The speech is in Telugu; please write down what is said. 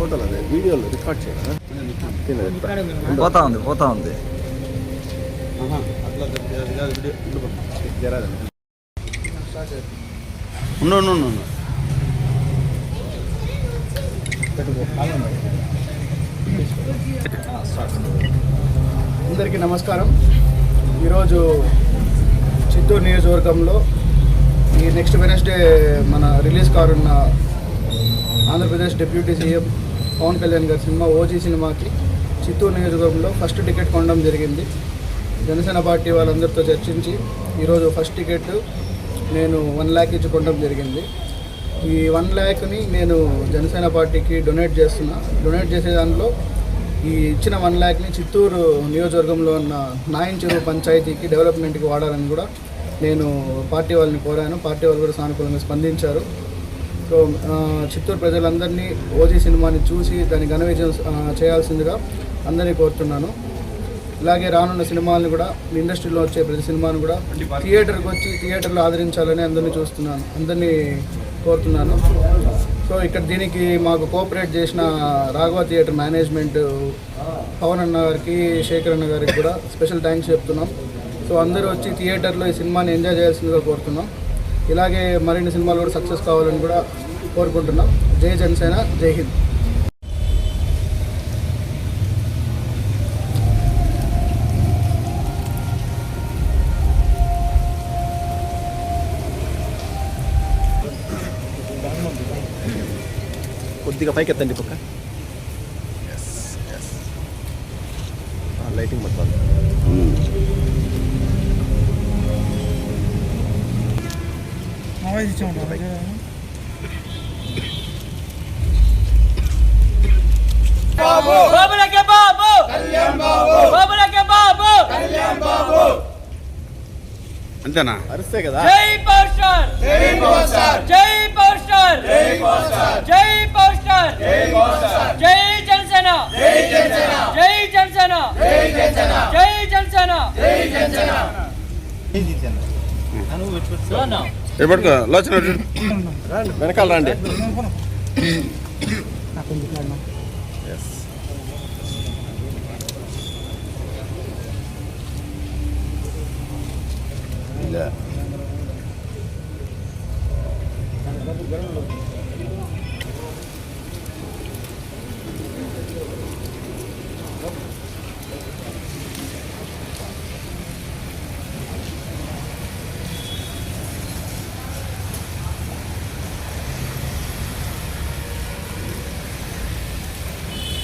ఫోటోలు అదే వీడియోలో రికార్డ్ చేయాలి. పోతా ఉంది ఉండు అందరికీ నమస్కారం. ఈరోజు చిత్తూరు నియోజకవర్గంలో ఈ నెక్స్ట్ వెనస్డే మన రిలీజ్ కారున్న ఆంధ్రప్రదేశ్ డిప్యూటీ సీఎం పవన్ కళ్యాణ్ గారి సినిమా ఓజీ సినిమాకి చిత్తూరు నియోజకవర్గంలో ఫస్ట్ టికెట్ కొనడం జరిగింది. జనసేన పార్టీ వాళ్ళందరితో చర్చించి ఈరోజు ఫస్ట్ టికెట్ నేను 1 lakh ఇచ్చి కొనడం జరిగింది. ఈ 1 lakhని నేను జనసేన పార్టీకి డొనేట్ చేసే దాంట్లో ఈ ఇచ్చిన 1 lakhని చిత్తూరు నియోజకవర్గంలో ఉన్న నాయన్ చెరువు పంచాయతీకి డెవలప్మెంట్కి వాడాలని కూడా నేను పార్టీ వాళ్ళని కోరాను. పార్టీ వాళ్ళు కూడా సానుకూలంగా స్పందించారు. సో చిత్తూరు ప్రజలందరినీ ఓజీ సినిమాని చూసి దాన్ని ఘన విజయం చేయాల్సిందిగా అందరినీ కోరుతున్నాను. ఇలాగే రానున్న సినిమాలను కూడా ఇండస్ట్రీలో వచ్చే ప్రతి సినిమాను కూడా థియేటర్కి వచ్చి థియేటర్లో ఆదరించాలని అందరినీ కోరుతున్నాను. సో ఇక్కడ దీనికి మాకు కోఆపరేట్ చేసిన రాఘవ థియేటర్ మేనేజ్మెంట్ పవన్ అన్న గారికి, శేఖర్ అన్న గారికి కూడా స్పెషల్ థ్యాంక్స్ చెప్తున్నాం. సో అందరూ వచ్చి థియేటర్లో ఈ సినిమాని ఎంజాయ్ చేయాల్సిందిగా కోరుతున్నాం. ఇలాగే మరిన్ని సినిమాలు కూడా సక్సెస్ కావాలని కూడా కోరుకుంటున్నాం. జై జనసేన, జై హింద్. కొద్దిగా పైకి ఎత్తండి పక్క. లైటింగ్ మొత్తం అంతేనా? అరిస్తే కదా. జై పవర్ స్టార్, జై పవర్ స్టార్, జై పవర్ స్టార్, జై పవర్ స్టార్, జై పవర్ స్టార్, జై పవర్ స్టార్, జై జనసేన, జై జనసేన, జై జనసేన, జై జనసేన, జై జనసేన, జై జనసేన, జై జనసేన. ఎప్పటికో లోచన వెనకాల రండి. Yeah.